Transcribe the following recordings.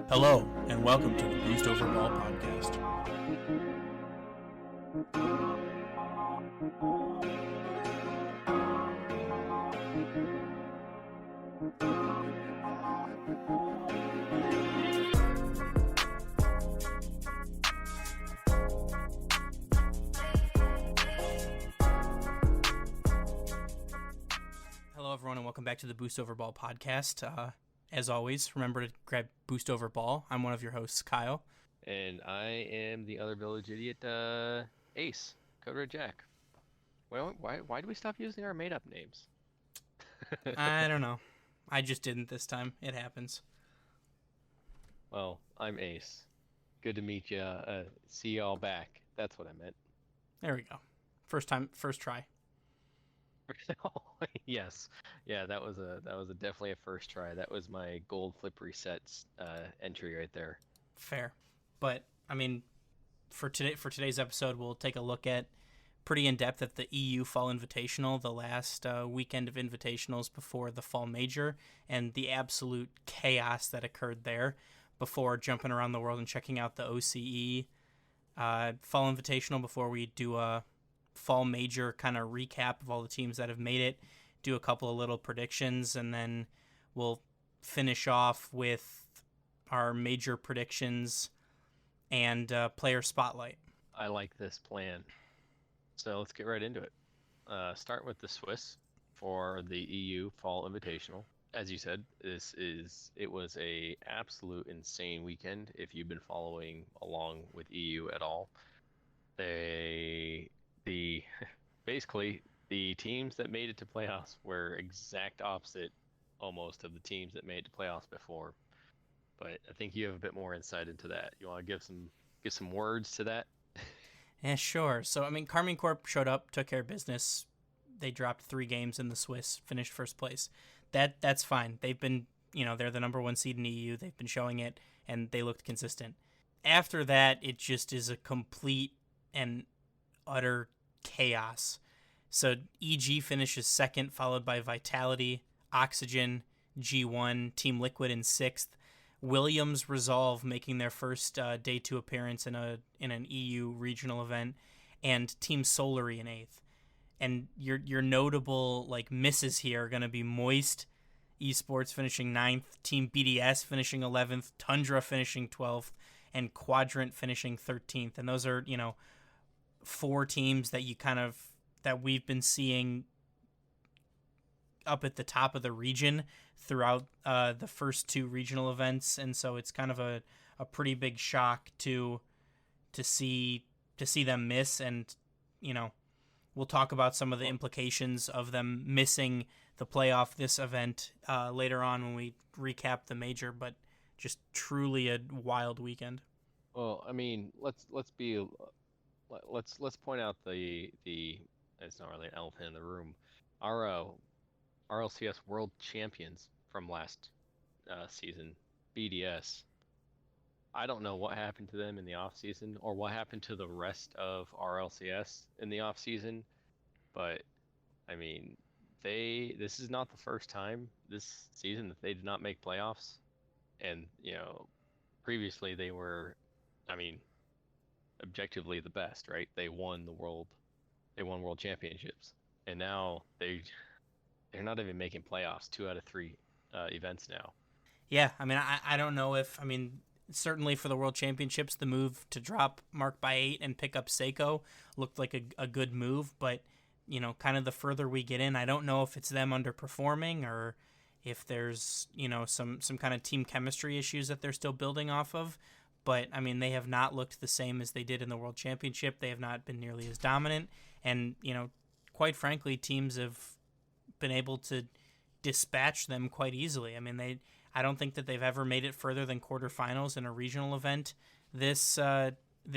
Hello, and welcome to the Boost Over Ball podcast. Hello, everyone, and welcome back to the Boost Over Ball podcast. As always, remember to grab Boost Over Ball. I'm one of your hosts, Kyle. And I am the other village idiot, Ace, Code Red Jack. Well, why do we stop using our made-up names? I don't know. I just didn't this time. It happens. Well, I'm Ace. Good to meet you. See y'all back. That's what I meant. There we go. First try. Yes, yeah, that was definitely a first try. That was my gold flip resets entry right there. Fair, but I mean, for today's episode, we'll take a look at pretty in depth at the EU Fall Invitational, the last weekend of invitationals before the Fall Major, and the absolute chaos that occurred there. Before jumping around the world and checking out the OCE Fall Invitational, before we do a Fall Major kind of recap of all the teams that have made it, do a couple of little predictions, and then we'll finish off with our major predictions and player spotlight. I like this plan. So let's get right into it. Start with the Swiss for the EU Fall Invitational. As you said, it was a absolute insane weekend if you've been following along with EU at all. Basically the teams that made it to playoffs were exact opposite almost of the teams that made it to playoffs before. But I think you have a bit more insight into that. You want to give some words to that? Yeah, sure. So I mean, Carmine Corp showed up, took care of business. They dropped 3 games in the Swiss, finished first place. That's fine. They've been, they're the number 1 seed in EU. They've been showing it, and they looked consistent. After that, it just is a complete and utter chaos. So EG finishes second, followed by Vitality, Oxygen, G1, Team Liquid in 6th. Williams Resolve making their first day 2 appearance in an EU regional event, and Team Solary in 8th. And your notable misses here are going to be Moist Esports finishing 9th, Team BDS finishing 11th, Tundra finishing 12th, and Quadrant finishing 13th. And those are 4 teams that that we've been seeing up at the top of the region throughout the first 2 regional events, and so it's kind of a pretty big shock to see them miss. And we'll talk about some of the implications of them missing the playoff this event later on when we recap the major, but just truly a wild weekend. Well, I mean, let's point out the it's not really an elephant in the room. Our RLCS World Champions from last season, BDS. I don't know what happened to them in the off season or what happened to the rest of RLCS in the off season, but I mean, this is not the first time this season that they did not make playoffs, and previously they were, I mean, objectively the best, right? They won world championships, and now they're not even making playoffs 2 out of 3 events now. Yeah, I mean, I don't know if, certainly for the World Championships, the move to drop Mark by 8 and pick up Seiko looked like a good move, but kind of the further we get in, I don't know if it's them underperforming or if there's some kind of team chemistry issues that they're still building off of. But I mean, they have not looked the same as they did in the World Championship. They have not been nearly as dominant, and quite frankly, teams have been able to dispatch them quite easily. I mean, I don't think that they've ever made it further than quarterfinals in a regional event this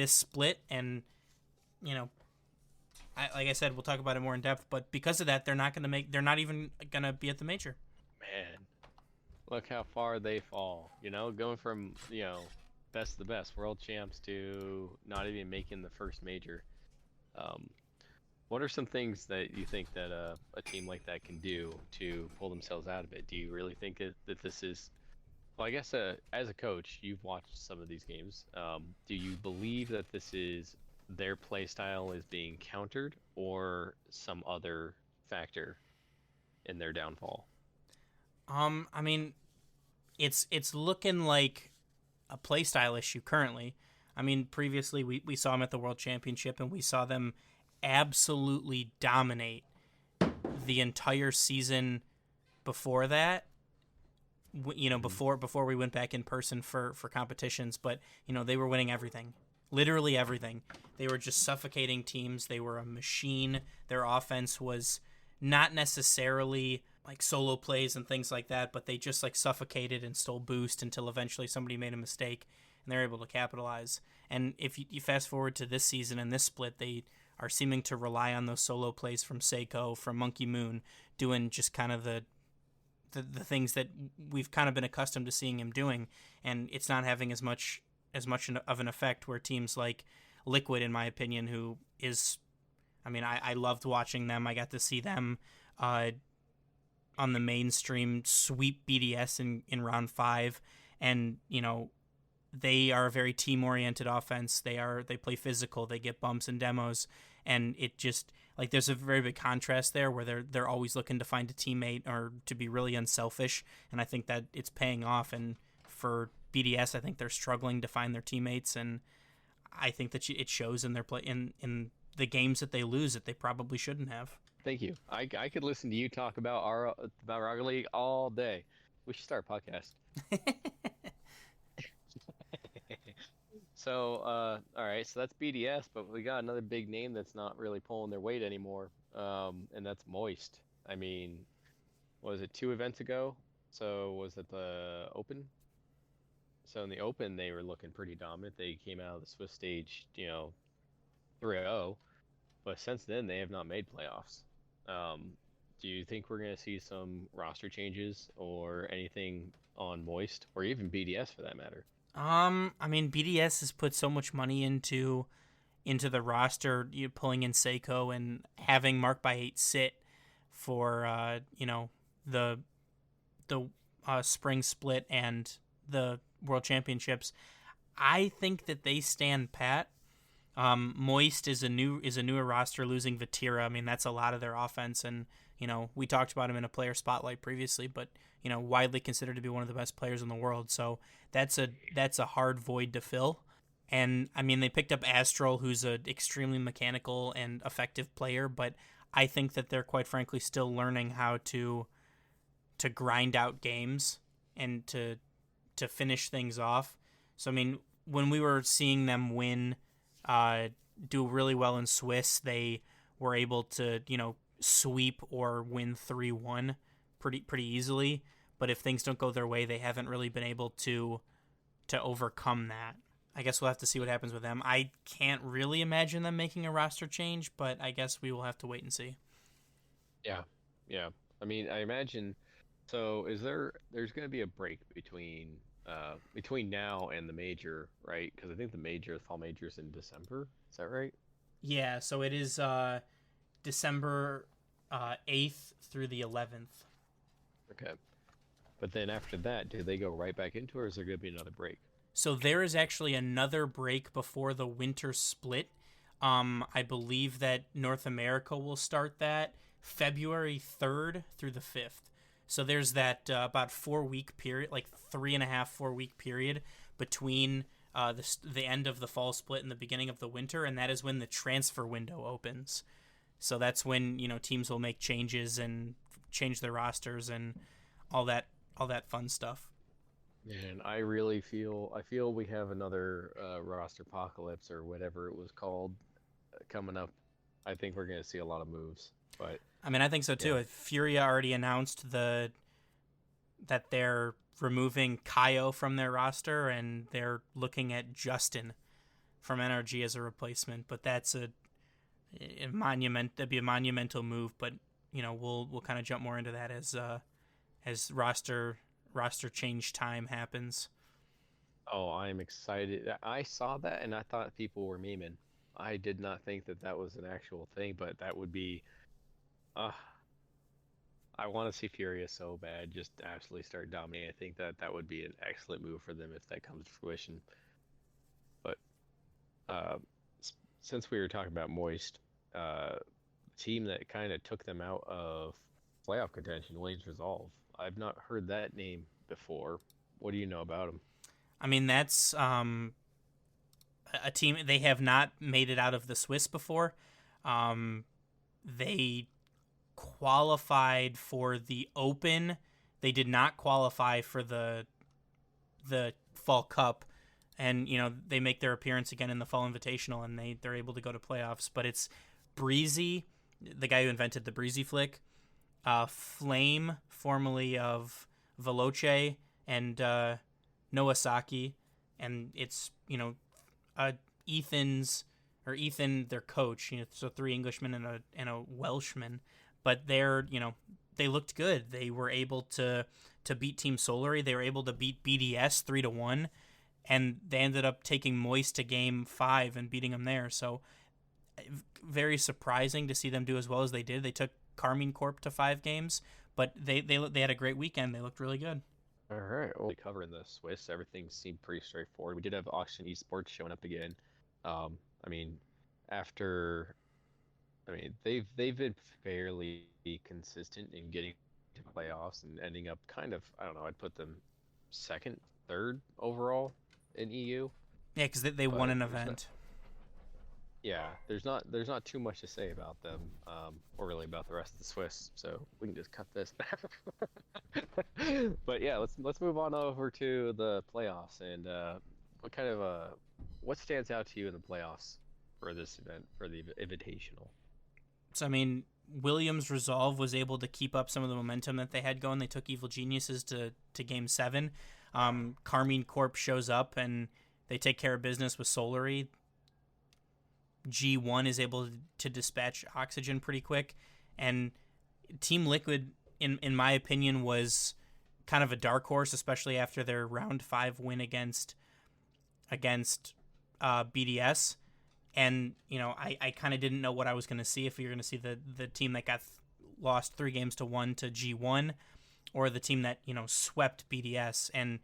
split, and like I said, we'll talk about it more in depth. But because of that, they're not even gonna be at the major. Man, look how far they fall. Going from best of the best world champs to not even making the first major. What are some things that you think that a team like that can do to pull themselves out of it? Do you really think that this is, well, I guess as a coach, you've watched some of these games. Do you believe that this is their play style is being countered or some other factor in their downfall? I mean, it's looking like a playstyle issue currently. I mean, previously we saw them at the World Championship and we saw them absolutely dominate the entire season before that. Hmm. Before we went back in person for competitions, but they were winning everything, literally everything. They were just suffocating teams. They were a machine. Their offense was not necessarily like solo plays and things like that, but they just like suffocated and stole boost until eventually somebody made a mistake and they're able to capitalize. And if you fast forward to this season and this split, they are seeming to rely on those solo plays from Seiko, from Monkey Moon, doing just kind of the things that we've kind of been accustomed to seeing him doing, and it's not having as much of an effect. Where teams like Liquid, in my opinion, who is, I mean, I loved watching them. I got to see them uh, on the mainstream sweep BDS in round five, and they are a very team oriented offense. They play physical. They get bumps and demos, and it just like there's a very big contrast there where they're always looking to find a teammate or to be really unselfish, and I think that it's paying off. And for BDS, I think they're struggling to find their teammates, and I think that it shows in their play in the games that they lose that they probably shouldn't have. Thank you. I could listen to you talk about Rocket League all day. We should start a podcast. So, all right, so that's BDS, but we got another big name that's not really pulling their weight anymore, and that's Moist. I mean, was it 2 events ago? So was it the Open? So in the Open, they were looking pretty dominant. They came out of the Swiss stage, 3-0, but since then they have not made playoffs. Um, do you think we're going to see some roster changes or anything on Moist or even BDS for that matter? I mean, BDS has put so much money into the roster, pulling in Seiko and having Mark by 8 sit for the spring split and the World Championships. I think that they stand pat. Moist is a newer roster, losing Vatira. I mean, that's a lot of their offense, and we talked about him in a player spotlight previously, but widely considered to be one of the best players in the world. So that's a hard void to fill. And I mean, they picked up Astral, who's an extremely mechanical and effective player, but I think that they're quite frankly still learning how to grind out games and to finish things off. So I mean, when we were seeing them win, uh, do really well in Swiss, they were able to sweep or win 3-1 pretty easily. But if things don't go their way, they haven't really been able to overcome that. I guess we'll have to see what happens with them. I can't really imagine them making a roster change, but I guess we will have to wait and see. Yeah, yeah. I mean, I imagine. So, there's going to be a break between now and the major, right? Because I think the fall major is in December. Is that right? Yeah, so it is December 8th through the 11th. Okay. But then after that, do they go right back into it, or is there going to be another break? So there is actually another break before the winter split. I believe that North America will start that February 3rd through the 5th. So there's that about 4 week period, like 3.5, 4 week period between the end of the fall split and the beginning of the winter, and that is when the transfer window opens. So that's when teams will make changes and change their rosters and all that fun stuff. And I feel we have another roster apocalypse or whatever it was called coming up. I think we're going to see a lot of moves, but I mean, I think so yeah. too. Furia already announced that they're removing Kaio from their roster and they're looking at Justin from NRG as a replacement. But that's a monument. That'd be a monumental move. But we'll kind of jump more into that as roster change time happens. Oh, I'm excited. I saw that and I thought people were memeing. I did not think that that was an actual thing, but that would be. Uh, I want to see Furia so bad, just absolutely start dominating. I think that that would be an excellent move for them if that comes to fruition. But uh, since we were talking about Moist, team that kind of took them out of playoff contention, Wayne's Resolve. I've not heard that name before. What do you know about them? I mean, that's a team. They have not made it out of the Swiss before. They qualified for the Open. They did not qualify for the Fall Cup, and they make their appearance again in the Fall Invitational, and they're able to go to playoffs. But it's Breezy, the guy who invented the Breezy flick, Flame, formerly of Veloce, and Noasaki, and it's Ethan, their coach. So three Englishmen and a Welshman, but they looked good. They were able to beat Team Solary. They were able to beat BDS 3-1, and they ended up taking Moist to Game 5 and beating them there. So very surprising to see them do as well as they did. They took Carmine Corp to 5 games, but they had a great weekend. They looked really good. All right. Well, covering the Swiss, everything seemed pretty straightforward. We did have Auction Esports showing up again. I mean, after, I mean, they've been fairly consistent in getting to playoffs and ending up kind of, I don't know, I'd put them second, third overall in EU. Yeah, because they won an event. Yeah, there's not too much to say about them, or really about the rest of the Swiss. So we can just cut this. But yeah, let's move on over to the playoffs and what stands out to you in the playoffs for this event for the Invitational? So I mean, Williams Resolve was able to keep up some of the momentum that they had going. They took Evil Geniuses to Game 7. Carmine Corp shows up and they take care of business with Solary. G1 is able to dispatch Oxygen pretty quick, and Team Liquid, in my opinion, was kind of a dark horse, especially after their round 5 win against BDS. And I kind of didn't know what I was going to see, if we were going to see the team that got lost 3-1 to G1, or the team that swept BDS. And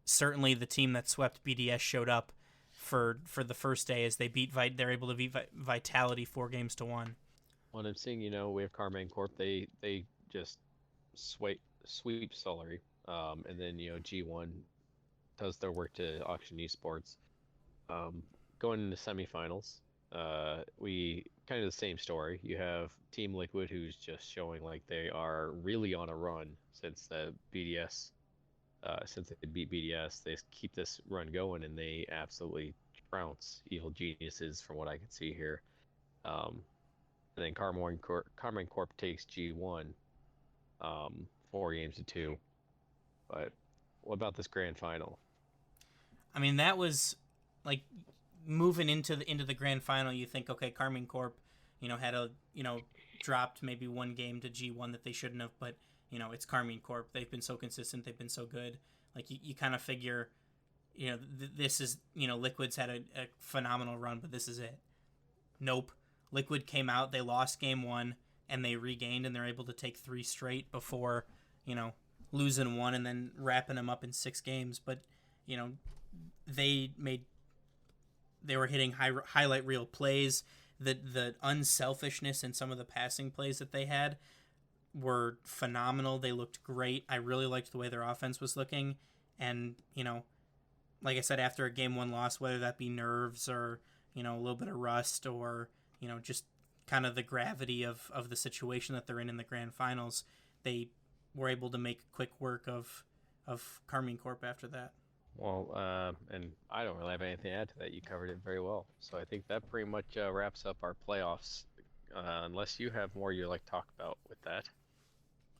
certainly the team that swept BDS showed up for the first day, as they're able to beat Vitality 4-1. When I'm seeing, we have Carmine Corp, they just sweep Solary, and then G1 does their work to Auction Esports. Going into semifinals, we kind of the same story. You have Team Liquid, who's just showing like they are really on a run since the BDS. Since they beat BDS, they keep this run going, and they absolutely trounce Evil Geniuses from what I can see here. And then Carmine Corp takes G1, 4-2. But what about this grand final? I mean, that was like moving into the grand final. You think, okay, Carmine Corp, had dropped maybe one game to G1 that they shouldn't have, but it's Carmine Corp. They've been so consistent. They've been so good. Like you kind of figure, this is, Liquid's had a phenomenal run, but this is it. Nope. Liquid came out. They lost game 1 and they regained, and they're able to take 3 straight before, losing 1 and then wrapping them up in 6 games. But, they were hitting highlight reel plays. The unselfishness in some of the passing plays that they had were phenomenal. They looked great. I really liked the way their offense was looking. And, like I said, after a game 1 loss, whether that be nerves or, a little bit of rust or, just kind of the gravity of the situation that they're in the grand finals, they were able to make quick work of Carmine Corp after that. Well, and I don't really have anything to add to that. You covered it very well. So I think that pretty much wraps up our playoffs, unless you have more you'd like to talk about with that.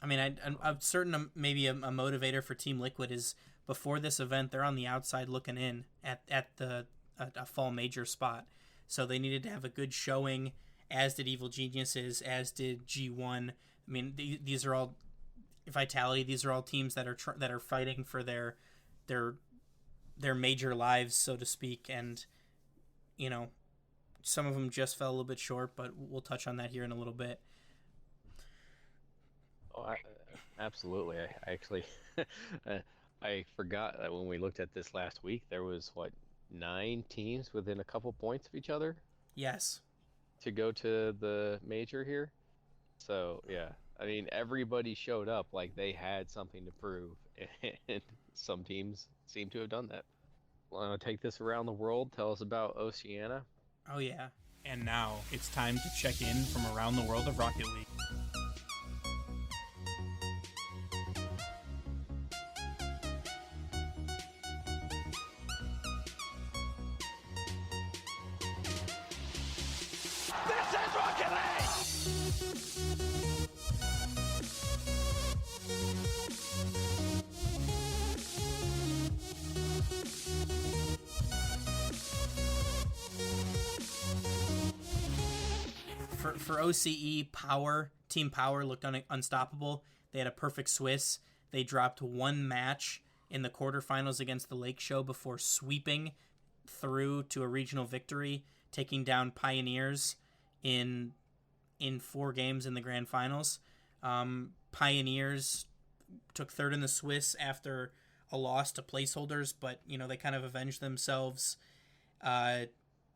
I mean, I'm certain maybe a motivator for Team Liquid is before this event, they're on the outside looking in at a fall major spot. So they needed to have a good showing, as did Evil Geniuses, as did G1. I mean, these are all Vitality. These are all teams that are fighting for their major lives, so to speak. And Some of them just fell a little bit short, but we'll touch on that here in a little bit. Oh, absolutely. I actually, uh, I forgot that when we looked at this last week, there was what, 9 teams within a couple points of each other Yes. to go to the major here. So yeah, I mean everybody showed up like they had something to prove, and some teams seem to have done that. Want to take this around the world? Tell us about Oceania. Oh, yeah. And now it's time to check in from around the world of Rocket League. This is Rocket League! For OCE, Team Power looked unstoppable. They had a perfect Swiss. They dropped one match in the quarterfinals against the Lake Show before sweeping through to a regional victory, taking down Pioneers in 4 games in the grand finals. Pioneers took third in the Swiss after a loss to placeholders, but they kind of avenged themselves uh,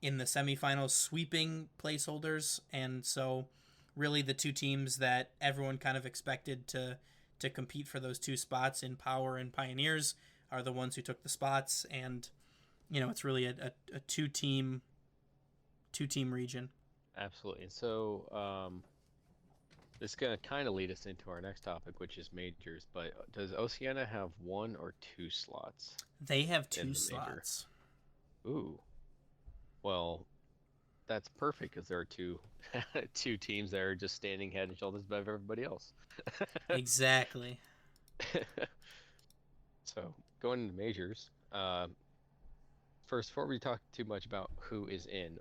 in the semifinals, sweeping placeholders, and so really the two teams that everyone kind of expected to compete for those two spots in Power and Pioneers are the ones who took the spots, and it's really a two team region. Absolutely. And so, this is gonna kind of lead us into our next topic, which is majors. But does Oceania have 1 or 2 slots They have in two the major? slots. Ooh, well, that's perfect because there are two two teams that are just standing head and shoulders above everybody else. Exactly. So going into majors, first, before we talk too much about who is in,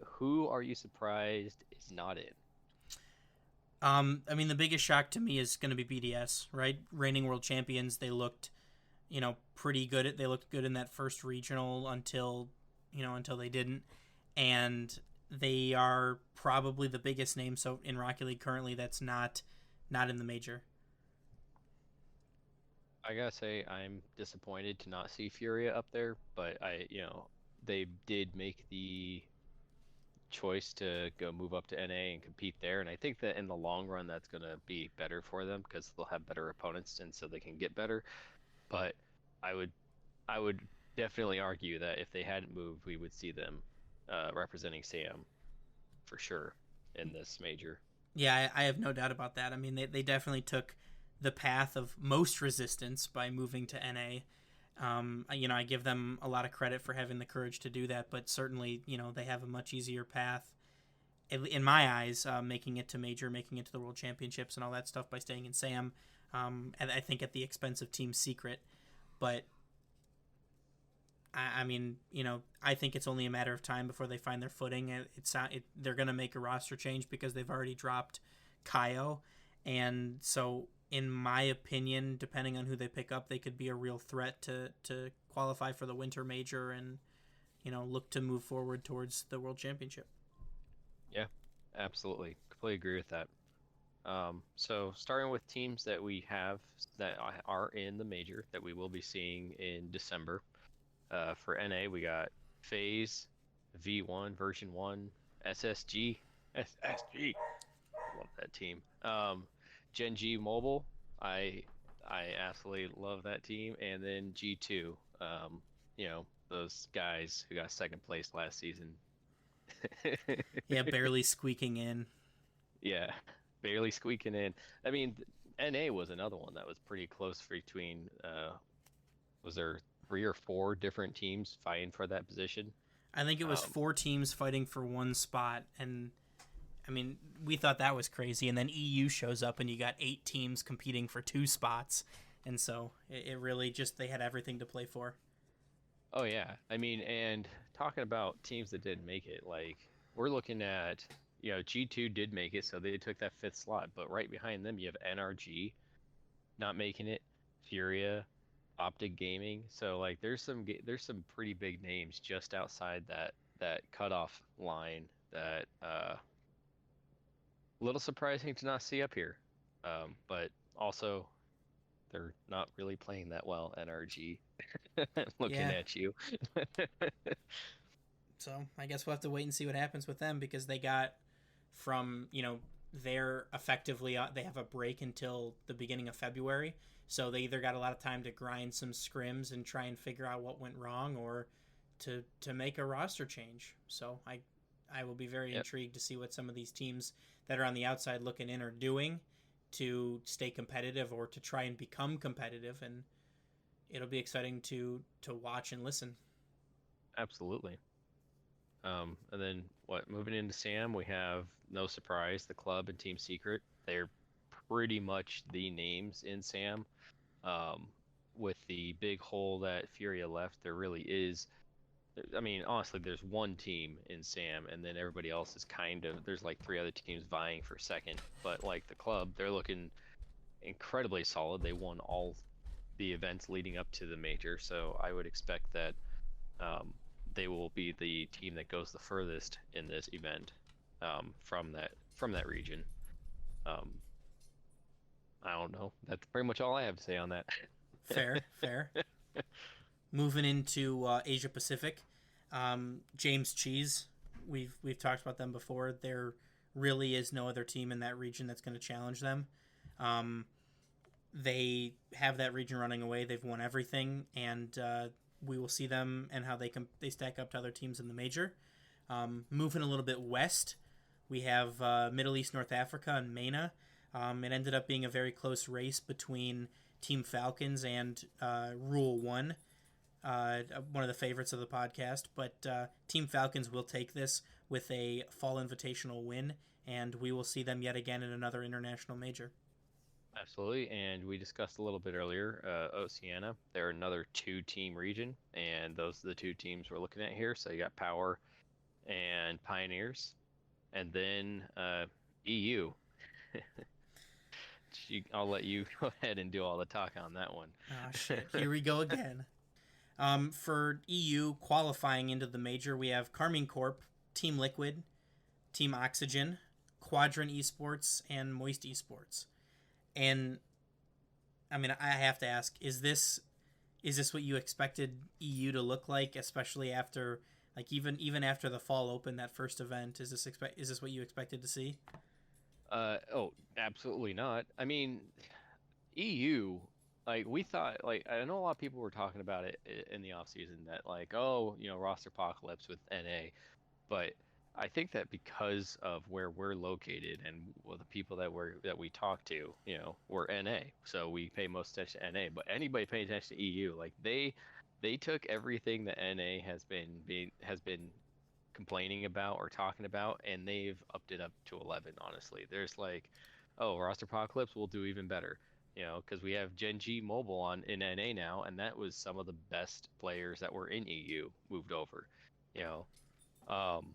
who are you surprised is not in? I mean, the biggest shock to me is going to be BDS, right? Reigning world champions. They looked, pretty good. They looked good in that first regional until they didn't, and they are probably the biggest name so in Rocket League currently that's not in the major. I gotta say, I'm disappointed to not see Furia up there, but they did make the choice to go move up to NA and compete there, and I think that in the long run, that's gonna be better for them because they'll have better opponents, and so they can get better. But I would, I would definitely argue that if they hadn't moved, we would see them representing Sam for sure in this major. Yeah, I have no doubt about that. I mean, they definitely took the path of most resistance by moving to NA. I give them a lot of credit for having the courage to do that, but certainly, they have a much easier path, in my eyes, making it to major, making it to the world championships, and all that stuff by staying in Sam. And I think at the expense of Team Secret, but I mean, I think it's only a matter of time before they find their footing. They're going to make a roster change because they've already dropped Kaio, and so in my opinion, depending on who they pick up, they could be a real threat to qualify for the winter major and look to move forward towards the world championship. Yeah, absolutely. Completely agree with that. So starting with teams that we have that are in the major that we will be seeing in December. For NA, we got FaZe, V1, version 1, SSG, SSG. Love that team. Gen G Mobile, I I absolutely love that team. And then G2, those guys who got second place last season. Yeah, barely squeaking in. Yeah, barely squeaking in. I mean, NA was another one that was pretty close between. Was there 3 or 4 different teams fighting for that position? I think it was Um, 4 teams fighting for one spot, and I mean, we thought that was crazy. And then EU shows up, and you got 8 teams competing for 2 spots, and so it really just they had everything to play for. oh yeah, I mean, and talking about teams that didn't make it, like we're looking at, G2 did make it, so they took that 5th slot, but right behind them you have NRG not making it, Furia, Optic Gaming. So like there's some pretty big names just outside that cutoff line that a little surprising to not see up here. But also they're not really playing that well, NRG. Looking Yeah. at you. So I guess we'll have to wait and see what happens with them because they got from they're effectively they have a break until the beginning of February, so they either got a lot of time to grind some scrims and try and figure out what went wrong, or to make a roster change. So I will be very Yep, intrigued to see what some of these teams that are on the outside looking in are doing to stay competitive or to try and become competitive, and it'll be exciting to watch and listen. absolutely. And then what? Moving into Sam, we have no surprise, the club and Team Secret. They're pretty much the names in Sam. Um, with the big hole that Furia left, there really is. I mean, honestly, there's one team in Sam, and then everybody else is kind of. There's like three other teams vying for second, but like the club, they're looking incredibly solid. They won all the events leading up to the major, so I would expect that um, they will be the team that goes the furthest in this event from that region. Um, I don't know. That's pretty much all I have to say on that. Fair, fair. Moving into Asia Pacific, James Cheese. We've talked about them before. There really is no other team in that region that's going to challenge them. Um, they have that region running away. They've won everything, and we will see them and how they stack up to other teams in the major. Moving a little bit west, we have Middle East, North Africa, and MENA. It ended up being a very close race between Team Falcons and Rule One, one of the favorites of the podcast. But Team Falcons will take this with a Fall Invitational win, and we will see them yet again in another international major. Absolutely, and we discussed a little bit earlier, Oceania. They're another two-team region, and those are the two teams we're looking at here. So you got Power and Pioneers, and then EU. I'll let you go ahead and do all the talk on that one. Oh shit! Here we go again. For EU qualifying into the major, we have Carmine Corp, Team Liquid, Team Oxygen, Quadrant Esports, and Moist Esports. And I mean, I have to ask: is this what you expected EU to look like, especially after like even after the Fall Open, that first event? Is this what you expected to see? Oh, absolutely not. I mean, EU, like we thought, like I know a lot of people were talking about it in the off season that like, oh, roster apocalypse with NA, but I think that because of where we're located and well, the people that we talk to, we're NA, so we pay most attention to NA. But anybody paying attention to EU, like they took everything that NA has been complaining about or talking about, and they've upped it up to 11. Honestly, there's like, oh, roster apocalypse will do even better. Because we have Gen G Mobile on in NA now, and that was some of the best players that were in EU moved over. You know, um,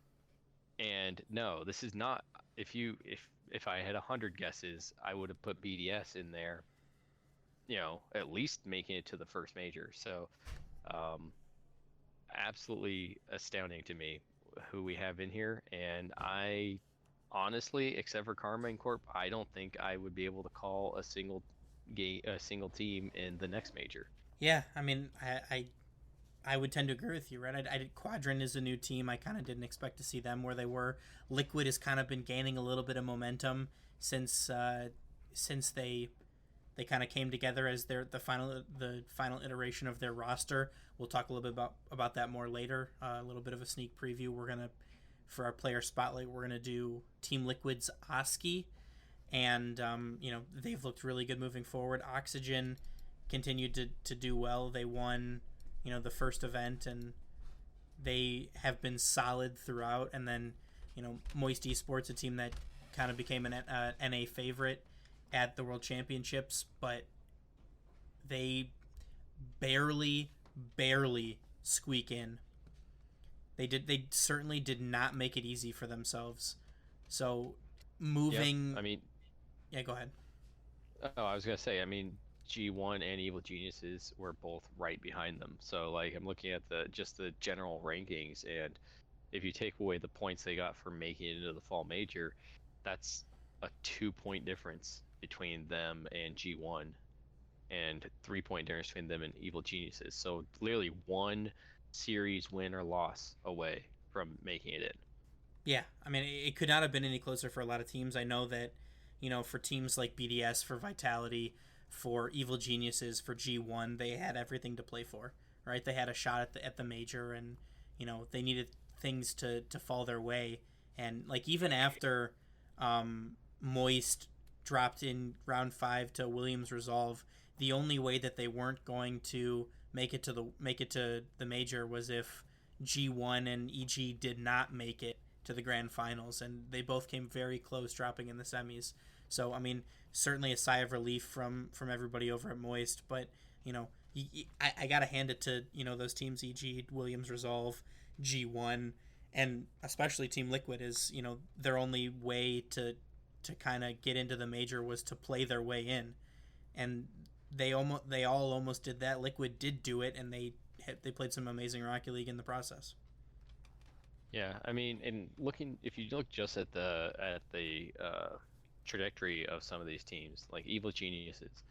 and no, this is not. If I had 100 guesses, I would have put BDS in there. At least making it to the first major. So, um, absolutely astounding to me who we have in here, and I honestly, except for Carmine Corp, I don't think I would be able to call a single team in the next major. Yeah, I mean, I would tend to agree with you, right? Quadrant is a new team. I kind of didn't expect to see them where they were. Liquid has kind of been gaining a little bit of momentum since they kind of came together as the final iteration of their roster. We'll talk a little bit about that more later. A little bit of a sneak preview. For our player spotlight, we're gonna do Team Liquid's Oski, and they've looked really good moving forward. Oxygen continued to do well. They won the first event, and they have been solid throughout. And then Moist Esports, a team that kind of became an NA favorite at the World Championships, but they barely squeak in. They certainly did not make it easy for themselves. So Yep. moving, I mean, yeah, go ahead. oh, I was gonna say, I mean, G1 and Evil Geniuses were both right behind them. So like, I'm looking at the just the general rankings, and if you take away the points they got for making it into the fall major, that's a 2 point difference between them and G1 and 3 point difference between them and Evil Geniuses. So literally one series win or loss away from making it in. Yeah, I mean, it could not have been any closer for a lot of teams. I know that, for teams like BDS, for Vitality, for Evil Geniuses, for G1, they had everything to play for, right? They had a shot at the major, and they needed things to fall their way. And like even after Moist dropped in round 5 to Williams Resolve, the only way that they weren't going to make it to the major was if G1 and EG did not make it to the grand finals, and they both came very close, dropping in the semis. So I mean, certainly a sigh of relief from everybody over at Moist, but I gotta hand it to those teams, EG, Williams Resolve, G1, and especially Team Liquid is their only way to kind of get into the major was to play their way in, and they all almost did that. Liquid did do it, and they played some amazing Rocket League in the process. Yeah, I mean, and looking if you look just at the trajectory of some of these teams, like Evil Geniuses,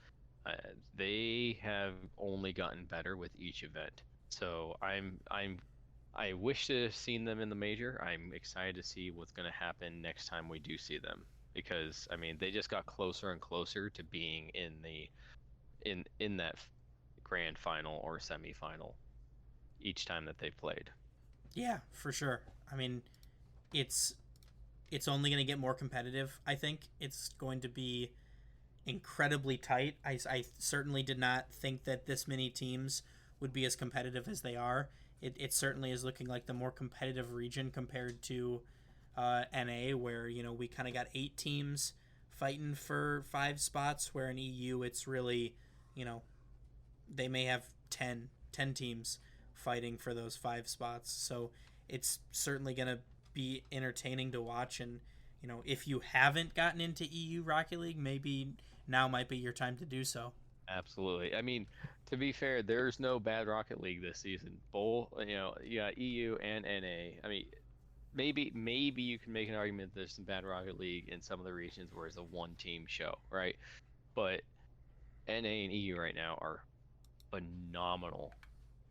uh, they have only gotten better with each event. So I wish to have seen them in the major. I'm excited to see what's going to happen next time we do see them because I mean they just got closer and closer to being in that grand final or semifinal each time that they've played. Yeah, for sure. I mean, it's it's only going to get more competitive. I think it's going to be incredibly tight. I certainly did not think that this many teams would be as competitive as they are. It certainly is looking like the more competitive region compared to NA, where we kind of got 8 teams fighting for 5 spots, where in EU it's really you know they may have 10 teams fighting for those 5 spots. So it's certainly going to be entertaining to watch. And, if you haven't gotten into EU Rocket League, maybe now might be your time to do so. Absolutely. I mean, to be fair, there's no bad Rocket League this season. Both, you got EU and NA. I mean, maybe you can make an argument there's some bad Rocket League in some of the regions where it's a one team show, right? But NA and EU right now are phenomenal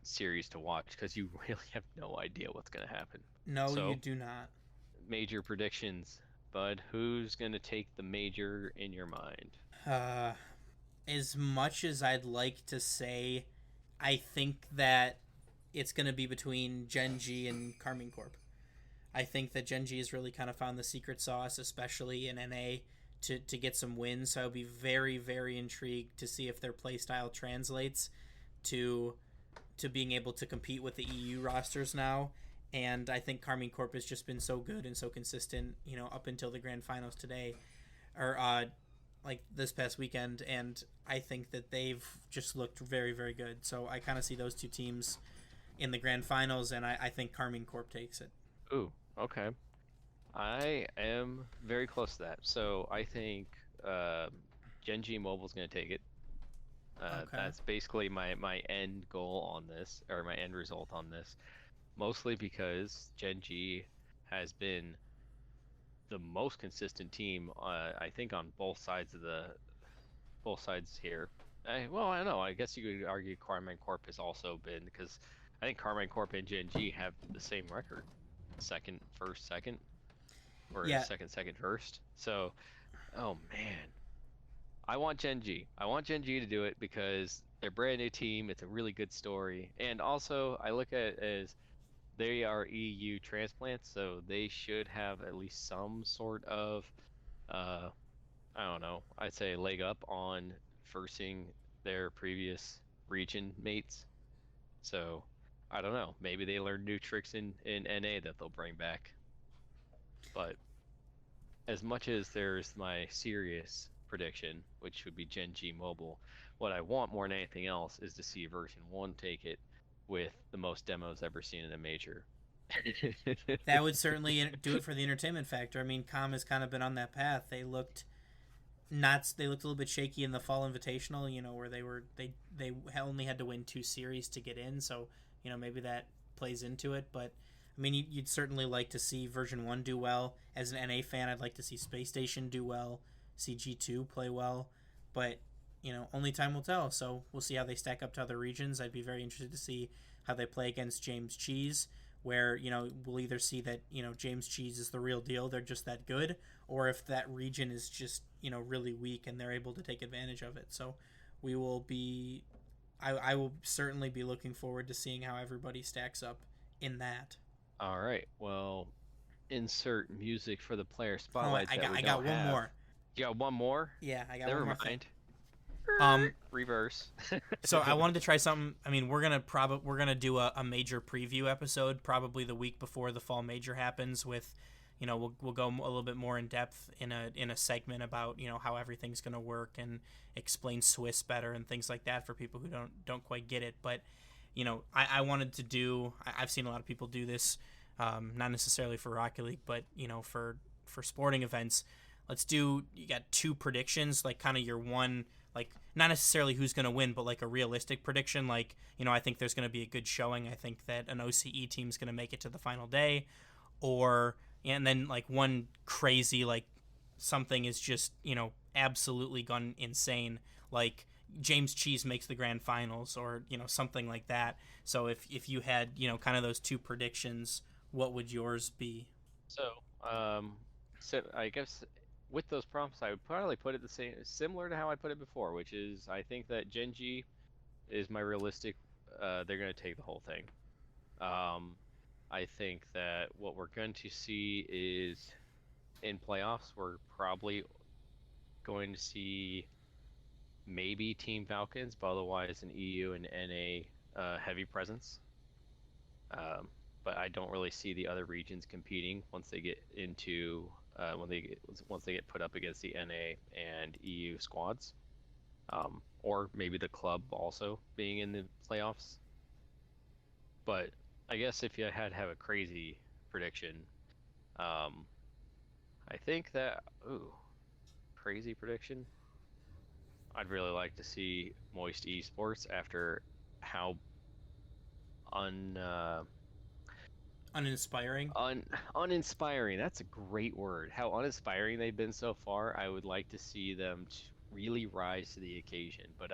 series to watch because you really have no idea what's going to happen. No, you So, do not. major predictions, Bud. Who's going to take the major in your mind? Uh, as much as I'd like to say, I think that it's going to be between Gen G and Carmine Corp. I think that Gen G has really kind of found the secret sauce, especially in NA, to get some wins. So I'll be very, very intrigued to see if their playstyle translates to being able to compete with the EU rosters now. And I think Carmine Corp has just been so good and so consistent, up until the grand finals today, or like this past weekend. And I think that they've just looked very, very good. So I kind of see those 2 teams in the grand finals, and I think Carmine Corp takes it. Ooh, okay. I am very close to that. So I think Gen G Mobile's going to take it. Okay. That's basically my end goal on this, or my end result on this. Mostly because Gen G has been the most consistent team, I think, on both sides here. Well, I don't know. I guess you could argue Carmine Corp has also been because I think Carmine Corp and Gen G have the same record, second, first, second, or Yeah. second, second, first. So, oh man, I want Gen G. I want Gen G to do it because they're a brand new team. It's a really good story, and also I look at it as they are EU transplants, so they should have at least some sort of, uh, I don't know, I'd say leg up on versing their previous region mates. So I don't know, maybe they learn new tricks in NA that they'll bring back. But as much as there's my serious prediction, which would be Gen G Mobile, what I want more than anything else is to see version 1 take it with the most demos ever seen in a major. That would certainly do it for the entertainment factor. I mean, Com has kind of been on that path. They looked a little bit shaky in the Fall Invitational, where they only had to win 2 series to get in, so maybe that plays into it. But I I mean, you'd certainly like to see version 1 do well. As an NA fan, I'd like to see Space Station do well, see G2 play well, but only time will tell. So we'll see how they stack up to other regions. I'd be very interested to see how they play against James Cheese, where we'll either see that James Cheese is the real deal, they're just that good, or if that region is just really weak and they're able to take advantage of it. So we will be I will certainly be looking forward to seeing how everybody stacks up in that. All right. Well, insert music for the player Oh, spotlight that I we got don't one have. more. You got one more? Yeah, I got Never one more thing. mind. Um, Reverse. so I wanted to try something. I mean, we're gonna do a major preview episode probably the week before the fall major happens. With, we'll go a little bit more in depth in a segment about how everything's gonna work and explain Swiss better and things like that for people who don't quite get it. But I wanted to do. I've seen a lot of people do this, not necessarily for Rocket League, but for sporting events. Let's do. You got two predictions, like kind of your one. Like, not necessarily who's going to win, but like a realistic prediction. Like, I think there's going to be a good showing. I think that an OCE team's going to make it to the final day. And then like one crazy, like something is just, absolutely gone insane. Like James Cheese makes the grand finals or, something like that. So if you had, kind of those two predictions, what would yours be? So I guess with those prompts, I would probably put it the same, similar to how I put it before, which is I think that Genji is my realistic. They're going to take the whole thing. I think that what we're going to see is in playoffs, we're probably going to see maybe Team Falcons, but otherwise an EU and NA heavy presence. But I don't really see the other regions competing once they get into once they get put up against the NA and EU squads, or maybe the club also being in the playoffs. But I guess if you had to have a crazy prediction, I think that crazy prediction. I'd really like to see Moist Esports after how Uninspiring. Uninspiring. That's a great word. How uninspiring they've been so far. I would like to see them really rise to the occasion. But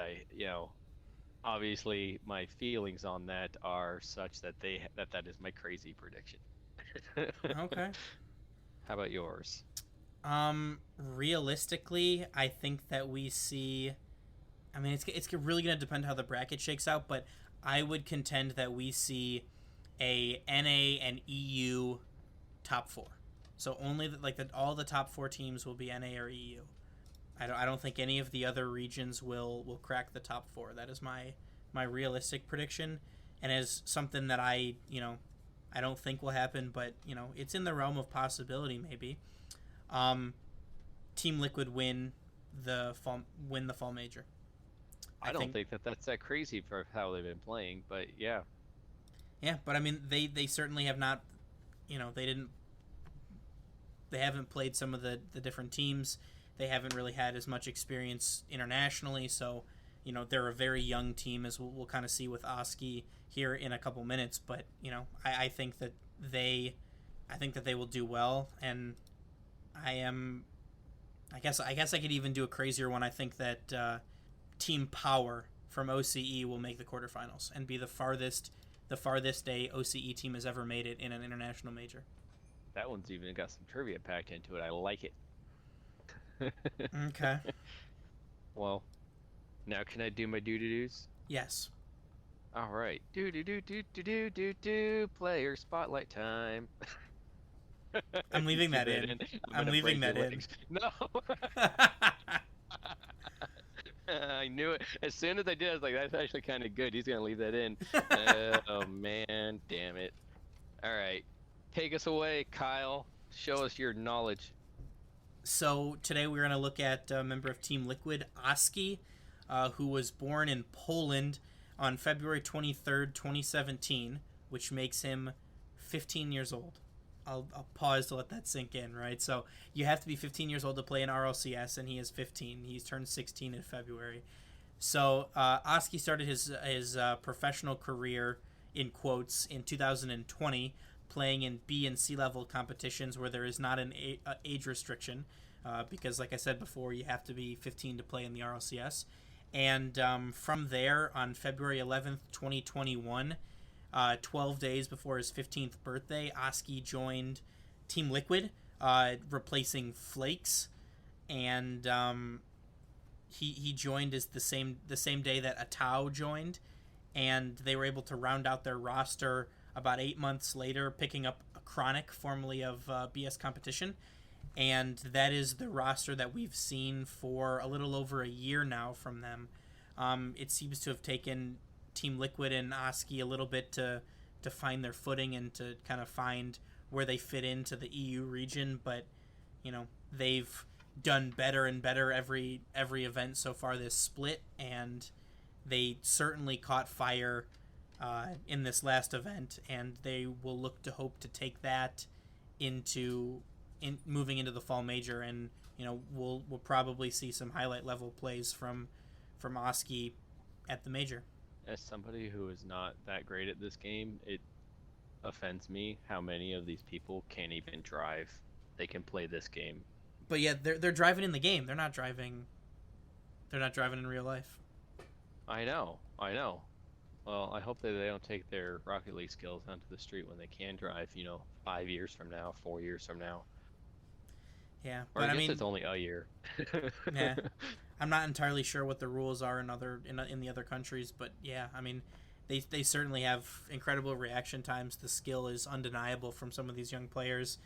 obviously my feelings on that are such that that is my crazy prediction. Okay. How about yours? Realistically, I think that we see. I mean, it's really going to depend how the bracket shakes out, but I would contend that we see a NA and EU top four. So only all the top four teams will be NA or EU. I don't think any of the other regions will crack the top four. That is my realistic prediction, and as something that I don't think will happen, but it's in the realm of possibility maybe. Team Liquid win the fall major. I don't think that's that crazy for how they've been playing, but yeah. Yeah, but I mean, they certainly have not, they haven't played some of the different teams. They haven't really had as much experience internationally, so, they're a very young team, as we'll kind of see with Oski here in a couple minutes. But, I think that they will do well, and I guess I could even do a crazier one. I think that Team Power from OCE will make the quarterfinals and be the farthest a OCE team has ever made it in an international major. That one's even got some trivia packed into it. I like it. Okay. Well, now can I do my doo-doo-doos? Yes. All right. Do-do-do-do-do-do-do-do. Player spotlight time. I'm leaving that in. I'm leaving that in. No. I knew it. As soon as I did, I was like, that's actually kind of good. He's going to leave that in. Oh, man. Damn it. All right. Take us away, Kyle. Show us your knowledge. So today we're going to look at a member of Team Liquid, Oski, who was born in Poland on February 23rd, 2017, which makes him 15 years old. I'll pause to let that sink in, right? So you have to be 15 years old to play in RLCS, and he is 15. He's turned 16 in February. So Oski started his professional career, in quotes, in 2020, playing in B and C level competitions where there is not an age restriction, because like I said before, you have to be 15 to play in the RLCS. And from there, on February 11th, 2021, 12 days before his 15th birthday, Oski joined Team Liquid, replacing Flakes, and he joined as the same day that Atau joined, and they were able to round out their roster about 8 months later, picking up Chronic, formerly of BS Competition, and that is the roster that we've seen for a little over a year now from them. It seems to have taken Team Liquid and Oski a little bit to find their footing and to kind of find where they fit into the EU region, but they've done better and better every event so far this split, and they certainly caught fire in this last event, and they will look to hope to take that into moving into the fall major, and we'll probably see some highlight level plays from Oski at the major. As somebody who is not that great at this game, it offends me how many of these people can't even drive. They can play this game, but yeah, they're driving in the game. They're not driving in real life. I know. Well, I hope that they don't take their Rocket League skills onto the street when they can drive, 5 years from now, 4 years from now. Yeah, or but I guess it's only a year. Yeah, I'm not entirely sure what the rules are in the other countries, but yeah, they certainly have incredible reaction times. The skill is undeniable from some of these young players.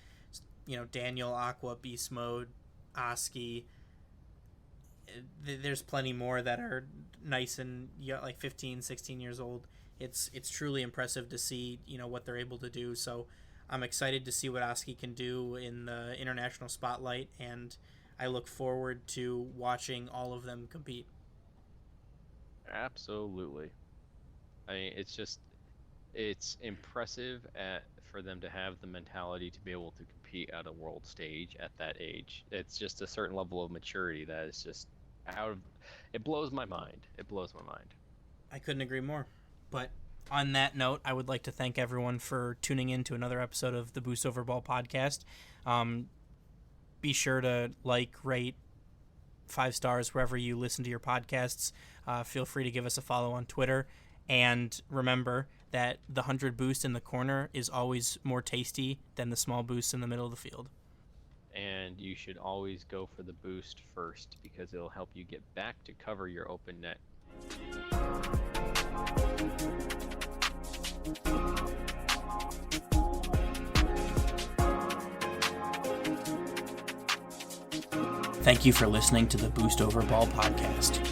Daniel, Aqua, Beast Mode, Oski. There's plenty more that are nice and like 15, 16 years old. It's truly impressive to see what they're able to do. So I'm excited to see what Oski can do in the international spotlight, and I look forward to watching all of them compete. Absolutely. It's impressive for them to have the mentality to be able to compete at a world stage at that age. It's just a certain level of maturity that is just it blows my mind. I couldn't agree more. But on that note, I would like to thank everyone for tuning in to another episode of the Boost Over Ball podcast. Be sure to rate, 5 stars wherever you listen to your podcasts. Feel free to give us a follow on Twitter. And remember that the 100 boost in the corner is always more tasty than the small boost in the middle of the field. And you should always go for the boost first, because it'll help you get back to cover your open net. Thank you for listening to the Boost Over Ball podcast.